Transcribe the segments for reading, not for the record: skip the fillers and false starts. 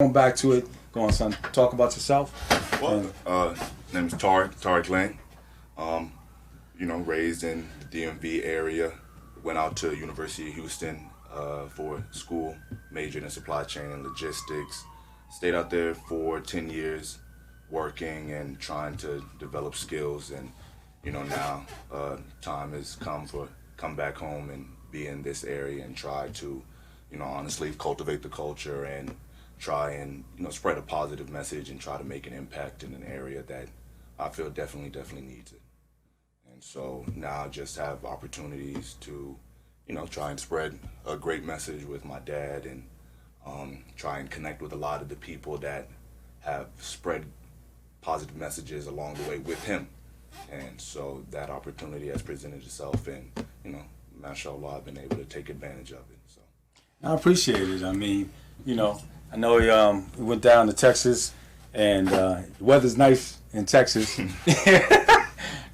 Going back to it, go on, son. Talk about yourself. Well, name is Tariq Lang. Raised in the DMV area. Went out to University of Houston for school, majored in supply chain and logistics. Stayed out there for 10 years, working and trying to develop skills. And now time has come back home and be in this area and try to, honestly cultivate the culture and try and spread a positive message and try to make an impact in an area that I feel definitely needs it. And so now I just have opportunities to try and spread a great message with my dad and try and connect with a lot of the people that have spread positive messages along the way with him. And so that opportunity has presented itself, and mashallah, I've been able to take advantage of it. So I appreciate it. I mean, I know he went down to Texas, and the weather's nice in Texas.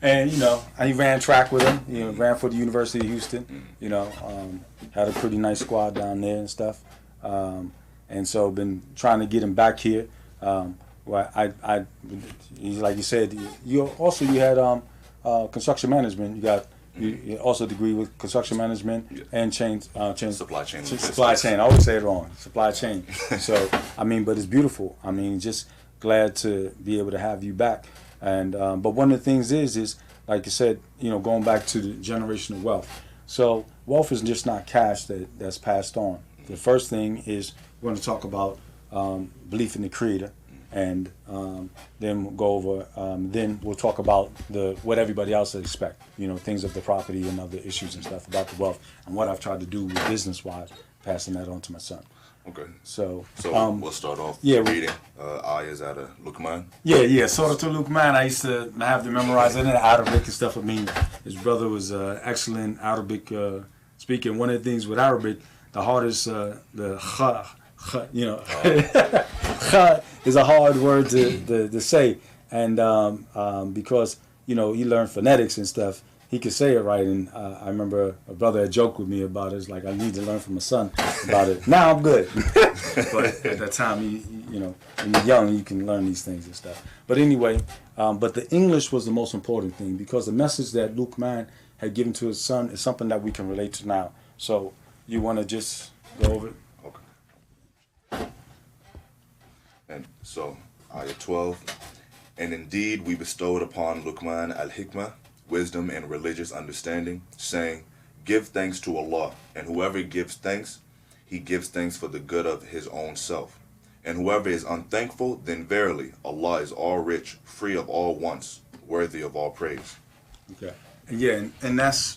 And I ran track with him. Ran for the University of Houston. Had a pretty nice squad down there and stuff. And so been trying to get him back here. He's like you said. You had construction management. You got. You also degree with construction management and supply chain. Supply chain. I always say it wrong. Supply chain. So but it's beautiful. Just glad to be able to have you back. And but one of the things is like you said, going back to the generational wealth. So wealth is just not cash that's passed on. The first thing is we're going to talk about belief in the Creator. And then we'll go over. Then we'll talk about what everybody else expect. Things of the property and other issues and stuff about the wealth and what I've tried to do with business-wise, passing that on to my son. Okay. So we'll start off reading ayahs out of Luqman. Yeah. Surah to Luqman. I used to have to memorize it in Arabic and stuff. His brother was excellent Arabic speaker. One of the things with Arabic, the hardest, the kha, kha is a hard word to say, and because he learned phonetics and stuff, he could say it right. And I remember a brother had joked with me about it. It's like, I need to learn from my son about it. Now I'm good, but at that time, when you're young, you can learn these things and stuff. But anyway, but the English was the most important thing, because the message that Luqman had given to his son is something that we can relate to now. So you want to just go over it? And so, ayah 12, and indeed we bestowed upon Luqman al-Hikmah, wisdom and religious understanding, saying, give thanks to Allah, and whoever gives thanks, he gives thanks for the good of his own self. And whoever is unthankful, then verily Allah is all rich, free of all wants, worthy of all praise. Okay. Yeah, and that's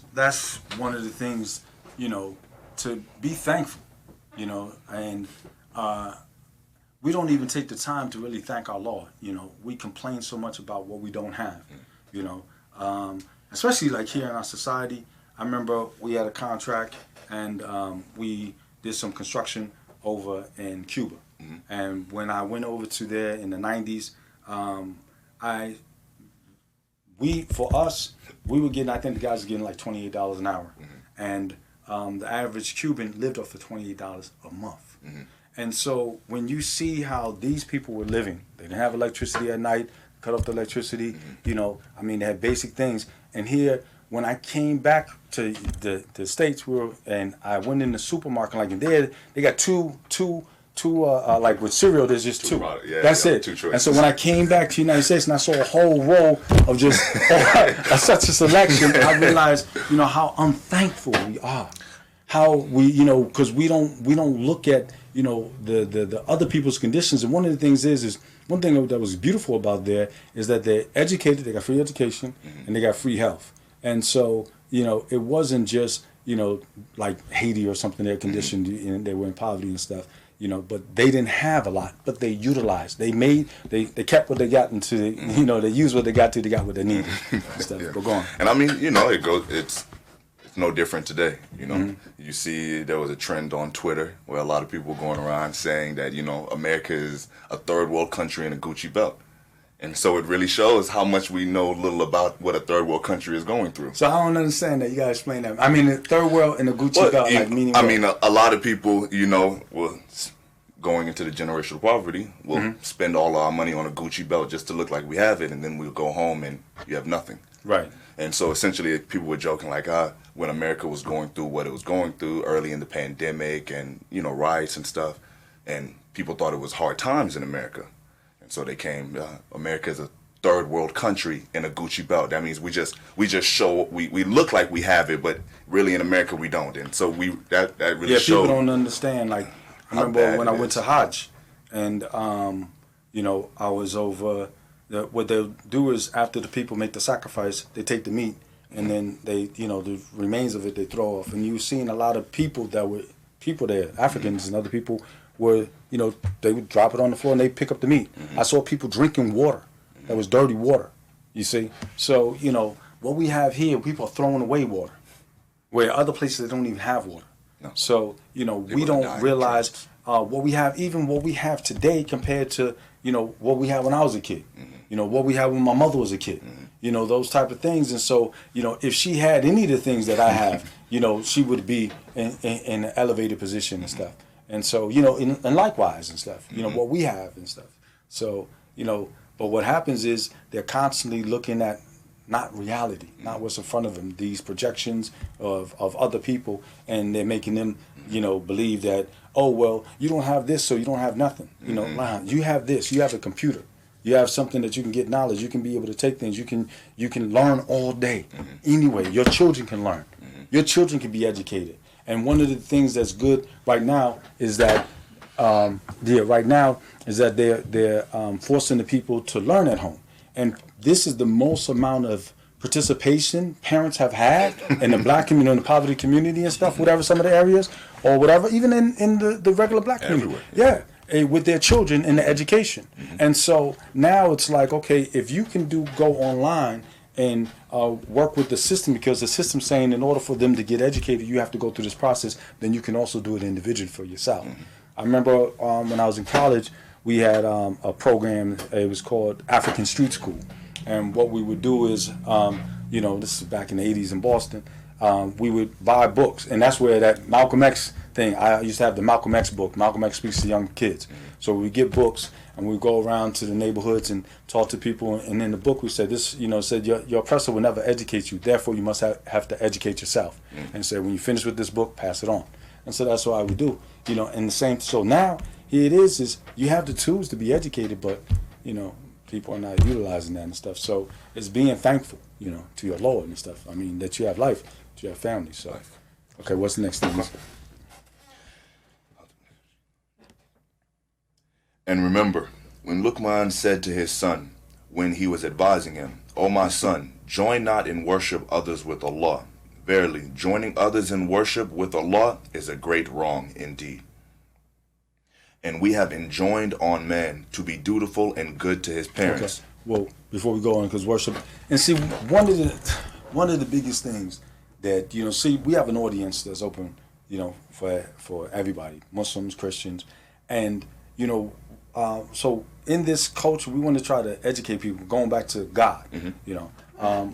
one of the things, to be thankful, and we don't even take the time to really thank our Lord. We complain so much about what we don't have, especially like here in our society. I remember we had a contract, and we did some construction over in Cuba. Mm-hmm. And when I went over to there in the 90s, we were getting, I think the guys were getting like $28 an hour. Mm-hmm. And the average Cuban lived off of $28 a month. Mm-hmm. And so when you see how these people were living, they didn't have electricity at night, cut off the electricity, they had basic things. And here, when I came back to the States, and I went in the supermarket, like in there, they got two like with cereal, there's just two. That's it. Two choices. And so when I came back to the United States and I saw a whole row of just such a selection, I realized, how unthankful we are. How we, because we don't look at, the other people's conditions. And one of the things is one thing that was beautiful about there is that they're educated, they got free education, and they got free health. And so, it wasn't just, like Haiti or something, they're conditioned and they were in poverty and stuff. But they didn't have a lot, but they utilized. They kept what they got into, they used what they got what they needed and stuff. Yeah. But go on. And it's no different today. You see there was a trend on Twitter where a lot of people were going around saying that, America is a third world country in a Gucci belt. And so it really shows how much we know little about what a third world country is going through. So I don't understand that. You gotta explain that. The third world and the Gucci belt, meaning. A lot of people, will going into the generational poverty, we'll spend all our money on a Gucci belt just to look like we have it, and then we'll go home and you have nothing. Right. And so essentially people were joking like, when America was going through what it was going through early in the pandemic and, riots and stuff, and people thought it was hard times in America. And so they came, America is a third world country in a Gucci belt. That means we just show, we look like we have it, but really in America we don't. And so that really showed. People don't understand. Like, I remember when I went to Hajj, and, I was over, what they'll do is after the people make the sacrifice, they take the meat, and then they, the remains of it they throw off. And you've seen a lot of people that were there, Africans and other people were, they would drop it on the floor and they pick up the meat. I saw people drinking water that was dirty water, you see. So, what we have here, people are throwing away water, where other places they don't even have water. No. So, we don't realize what we have, even what we have today compared to, what we had when I was a kid. What we had when my mother was a kid. Those type of things. And so, if she had any of the things that I have, she would be in an elevated position and stuff. And so, and likewise and stuff, what we have and stuff. So, but what happens is they're constantly looking at not reality, not what's in front of them, these projections of other people, and they're making them, believe that, oh, well, you don't have this, so you don't have nothing. You have this, you have a computer. You have something that you can get knowledge. You can be able to take things. You can learn all day. Anyway, your children can learn. Your children can be educated. And one of the things that's good right now is that they're forcing the people to learn at home. And this is the most amount of participation parents have had in the black community, in the poverty community and stuff, whatever some of the areas, or whatever, even in the regular black community. Everywhere. Yeah. With their children in the education. And so now it's like, okay, if you can go online and work with the system, because the system's saying in order for them to get educated, you have to go through this process, then you can also do it individually for yourself. I remember when I was in college, we had a program, it was called African Street School. And what we would do is, this is back in the 80s in Boston, we would buy books. And that's where that Malcolm X thing, I used to have the Malcolm X book. Malcolm X speaks to young kids. So we get books and we go around to the neighborhoods and talk to people. And in the book we said this, said your oppressor will never educate you. Therefore you must have to educate yourself. And said when you finish with this book, pass it on. And so that's what I would do. And the same. So now here it is you have the tools to be educated, but people are not utilizing that and stuff. So it's being thankful, to your Lord and stuff. I mean, that you have life, that you have family. So, okay, what's the next thing? And remember, when Luqman said to his son, when he was advising him, O my son, join not in worship others with Allah. Verily, joining others in worship with Allah is a great wrong indeed. And we have enjoined on man to be dutiful and good to his parents. Okay. Well, before we go on, because worship, and see, one of the biggest things that we have an audience that's open, for everybody, Muslims, Christians, and so in this culture, we want to try to educate people, going back to God, what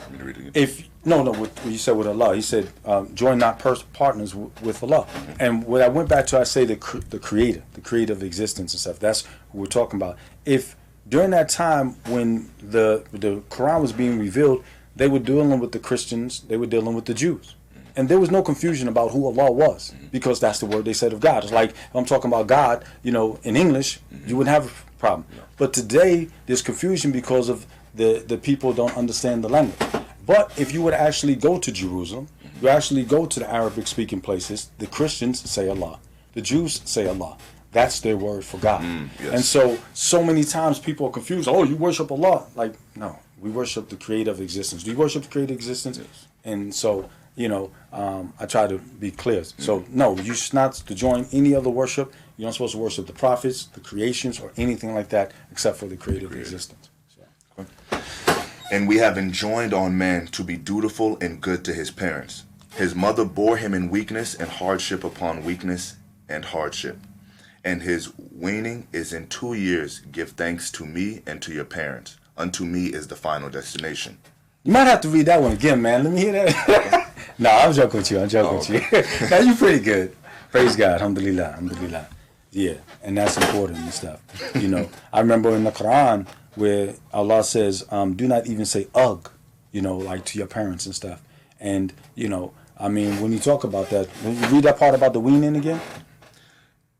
you said with Allah, he said, join not partners with Allah. And what I went back to, I say the creator of existence and stuff, that's what we're talking about. If during that time when the Quran was being revealed, they were dealing with the Christians, they were dealing with the Jews. And there was no confusion about who Allah was, because that's the word they said of God. It's like, if I'm talking about God, in English, you wouldn't have a problem. But today, there's confusion because of the people don't understand the language. But if you would actually go to Jerusalem, you actually go to the Arabic-speaking places, the Christians say Allah, the Jews say Allah. That's their word for God. Yes. And so many times people are confused. Oh, you worship Allah. Like, no, we worship the creator of existence. Do you worship the creator of existence? Yes. And so, I try to be clear. So, no, you're not to join any other worship. You're not supposed to worship the prophets, the creations, or anything like that, except for the creator of existence. So. And we have enjoined on man to be dutiful and good to his parents. His mother bore him in weakness and hardship upon weakness and hardship. And his weaning is in 2 years. Give thanks to me and to your parents. Unto me is the final destination. You might have to read that one again, man. Let me hear that. No, I'm joking with you. Now, you're pretty good. Praise God. Alhamdulillah. Alhamdulillah. Yeah, and that's important and stuff. You know, I remember in the Quran where Allah says, do not even say ugh, you know, like to your parents and stuff. And, you know, I mean, when you talk about that, when you read that part about the weaning again?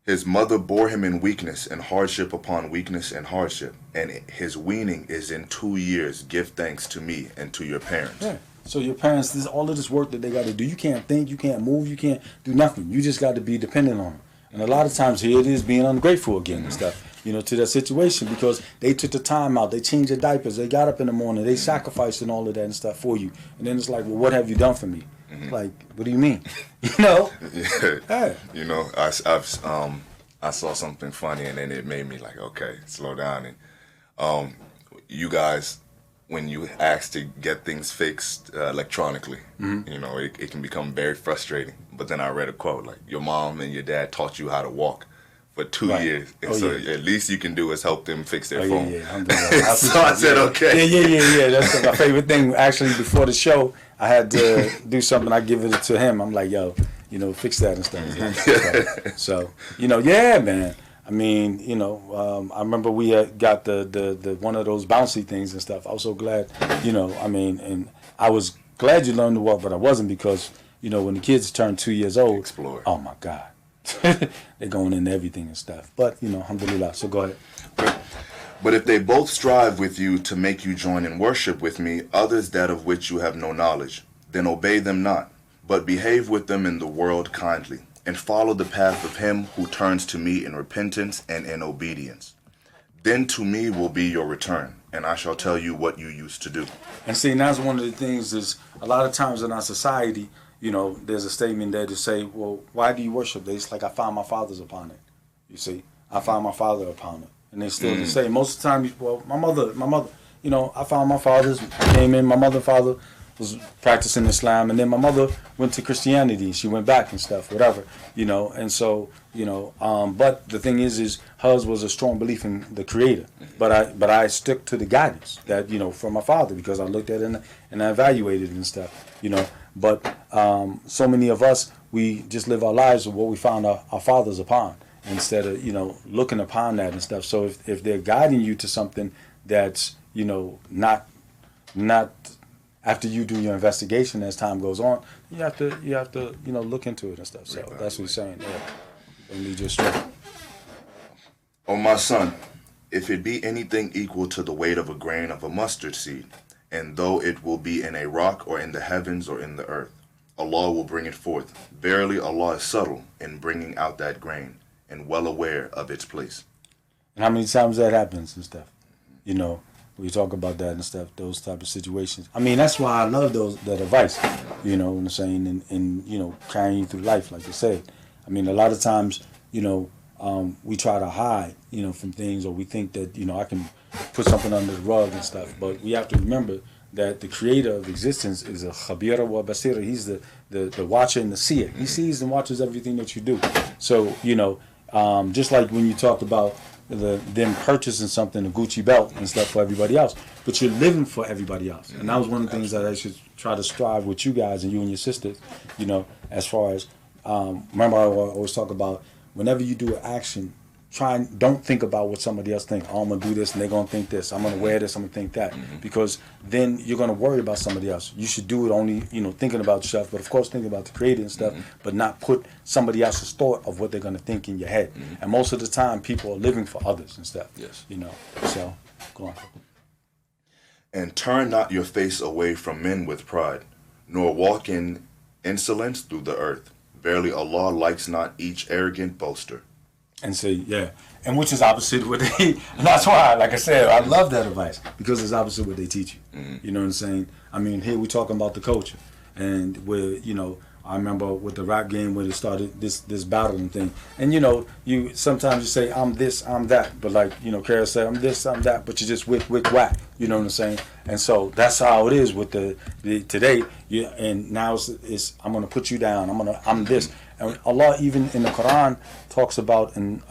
His mother bore him in weakness and hardship upon weakness and hardship. And his weaning is in 2 years. Give thanks to me and to your parents. Yeah. So your parents, this all of this work that they got to do. You can't think, you can't move, you can't do nothing. You just got to be dependent on them. And a lot of times here it is being ungrateful again and stuff, you know, to that situation because they took the time out, they changed their diapers, they got up in the morning, they sacrificed and all of that and stuff for you. And then it's like, well, what have you done for me? Like, what do you mean? You know? Yeah. Hey. You know, I saw something funny and then it made me like, okay, slow down. And you guys, when you ask to get things fixed electronically, you know, it can become very frustrating. But then I read a quote, like, your mom and your dad taught you how to walk for 2 years. And so at least you can do is help them fix their phone. Yeah. So I said, okay. Yeah. That's my favorite thing. Actually, before the show, I had to do something. I give it to him. I'm like, yo, you know, fix that and stuff. So, you know, yeah, man. I mean, you know, I remember we had got the one of those bouncy things and stuff. I was so glad, you know, I mean, and I was glad you learned to walk, but I wasn't because, you know, when the kids turn 2 years old, explore. Oh my God, they're going into everything and stuff. But, you know, alhamdulillah, so go ahead. But if they both strive with you to make you join in worship with me, others that of which you have no knowledge, then obey them not, but behave with them in the world kindly, and follow the path of him who turns to me in repentance and in obedience. Then to me will be your return, and I shall tell you what you used to do. And see, that's one of the things is a lot of times in our society, you know, there's a statement there to say, well, why do you worship? It's like I found my fathers upon it. You see, I found my father upon it. And they still the same. Most of the time, well, my mother, you know, I found my fathers, came in, my mother and father was practicing Islam, and then my mother went to Christianity. She went back and stuff, whatever, you know. And so, you know, but the thing is hers was a strong belief in the Creator. But I stuck to the guidance that, you know, from my father because I looked at it and I evaluated it and stuff, you know. But so many of us, we just live our lives with what we found our fathers upon instead of, you know, looking upon that and stuff. So if they're guiding you to something that's, you know, not after you do your investigation as time goes on, you have to you know, look into it and stuff. So that's what he's saying. Yeah, and lead you astray. O my son, if it be anything equal to the weight of a grain of a mustard seed, and though it will be in a rock or in the heavens or in the earth, Allah will bring it forth. Verily Allah is subtle in bringing out that grain, and well aware of its place. And how many times that happens and stuff, you know. We talk about that and stuff, those type of situations. I mean, that's why I love that advice, you know what I'm saying, and you know, carrying you through life, like you said. I mean, a lot of times, you know, we try to hide, you know, from things, or we think that, you know, I can put something under the rug and stuff. But we have to remember that the creator of existence is a khabira wa basira. He's the watcher and the seer. He sees and watches everything that you do. So, you know, just like when you talk about them purchasing something, a Gucci belt and stuff for everybody else, but you're living for everybody else. And that was one of the things that I should try to strive with you guys and you and your sisters, you know, as far as, remember I always talk about whenever you do an action, don't think about what somebody else thinks. Oh, I'm going to do this and they're going to think this. I'm going to wear this, I'm going to think that. Because then you're going to worry about somebody else. You should do it only, you know, thinking about yourself, but of course thinking about the creator and stuff, but not put somebody else's thought of what they're going to think in your head. And most of the time people are living for others and stuff. Yes. You know, so go on. And turn not your face away from men with pride, nor walk in insolence through the earth. Verily Allah likes not each arrogant boaster. And say, yeah, and which is opposite of what they, and that's why, like I said, I love that advice because it's opposite of what they teach you. You know what I'm saying? I mean, here we're talking about the culture, and where, you know, I remember with the rap game when it started this battling thing, and you know, you sometimes you say I'm this, I'm that, but like, you know, Kara said I'm this, I'm that, but you just wick whack. You know what I'm saying? And so that's how it is with the today. Yeah, and now it's I'm gonna put you down. I'm this. And Allah even in the Quran talks about in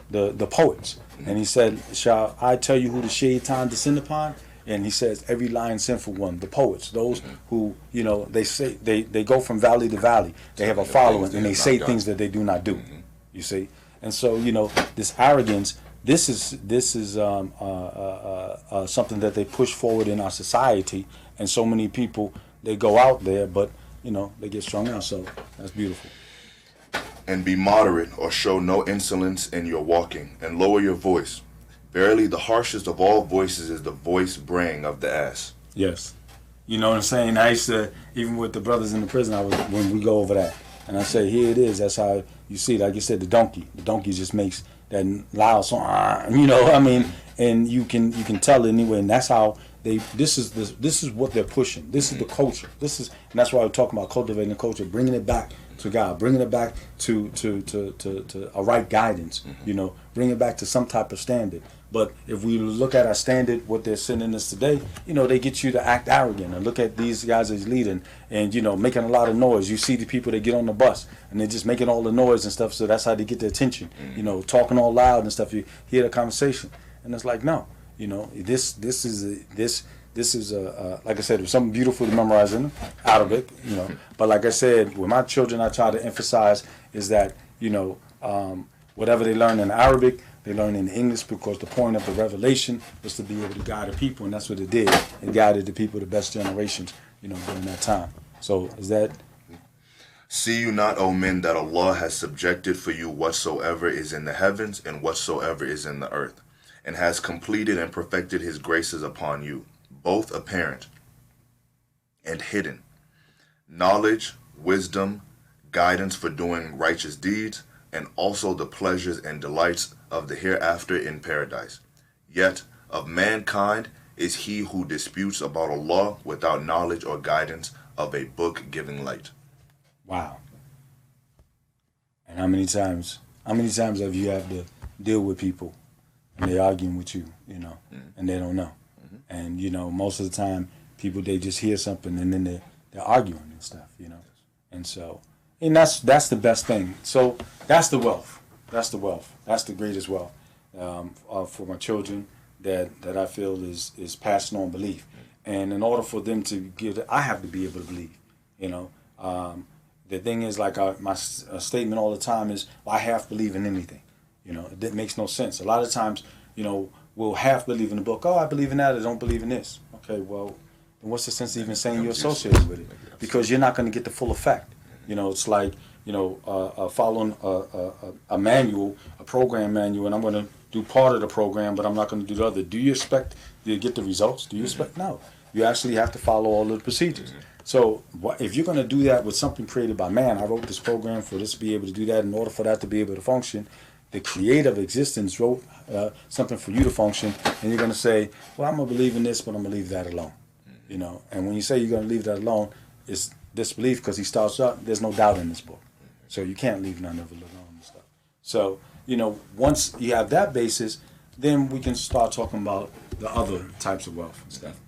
the poets, and He said, "Shall I tell you who the shaitan descend upon?" And He says, "Every lying sinful one." The poets, those who, you know, they say they go from valley to valley. They have a following, and they say things that they do not do. You see, And so, this arrogance, this is something that they push forward in our society, and so many people, they go out there, but they get strung out. So that's beautiful. And be moderate, or show no insolence in your walking, and lower your voice. Verily, the harshest of all voices is the voice braying of the ass. Yes. You know what I'm saying? I used to, even with the brothers in the prison, when we go over that, and I say, here it is. That's how you see, like you said, the donkey. The donkey just makes that loud song, and you can tell it anyway. And that's how this is what they're pushing. This is the culture. And that's why we're talking about cultivating the culture, bringing it back to God, bringing it back to a right guidance. Bring it back to some type of standard. But if we look at our standard, what they're sending us today, they get you to act arrogant and look at these guys as leading and, making a lot of noise. You see the people that get on the bus and they're just making all the noise and stuff. So that's how they get their attention, talking all loud and stuff. You hear the conversation and it's like, no, this is like I said, there's something beautiful to memorize in out of it, But like I said, with my children, I try to emphasize is that, whatever they learn in Arabic, they learn in English, because the point of the revelation was to be able to guide the people, and that's what it did. It guided the people, the best generations, during that time. So is that? See you not, O men, that Allah has subjected for you whatsoever is in the heavens and whatsoever is in the earth, and has completed and perfected his graces upon you, both apparent and hidden, knowledge, wisdom, guidance for doing righteous deeds, and also the pleasures and delights of the hereafter in paradise. Yet of mankind is he who disputes about Allah without knowledge or guidance of a book giving light. Wow. And how many times have you had to deal with people and they're arguing with you, and they don't know. And, most of the time people, they just hear something and then they're arguing and stuff, And so, and that's the best thing. So that's the wealth. That's the wealth. That's the greatest wealth for my children that I feel is passing on belief. And in order for them to give it, I have to be able to believe. The thing is, like my statement all the time is, I half believe in anything. That makes no sense. A lot of times, we'll half believe in the book. Oh, I believe in that. I don't believe in this. Okay, well, then what's the sense of even saying you're associated with it? Because you're not going to get the full effect. It's like, following a manual, a program manual, and I'm going to do part of the program, but I'm not going to do the other. Do you expect to get the results? Do you expect? No. You actually have to follow all of the procedures. So if you're going to do that with something created by man, I wrote this program for this to be able to do that. In order for that to be able to function, the creator of existence wrote something for you to function, and you're going to say, well, I'm going to believe in this, but I'm going to leave that alone. And when you say you're going to leave that alone, it's disbelief, because he starts up, there's no doubt in this book. So you can't leave none of it alone and stuff. So, once you have that basis, then we can start talking about the other types of wealth and stuff.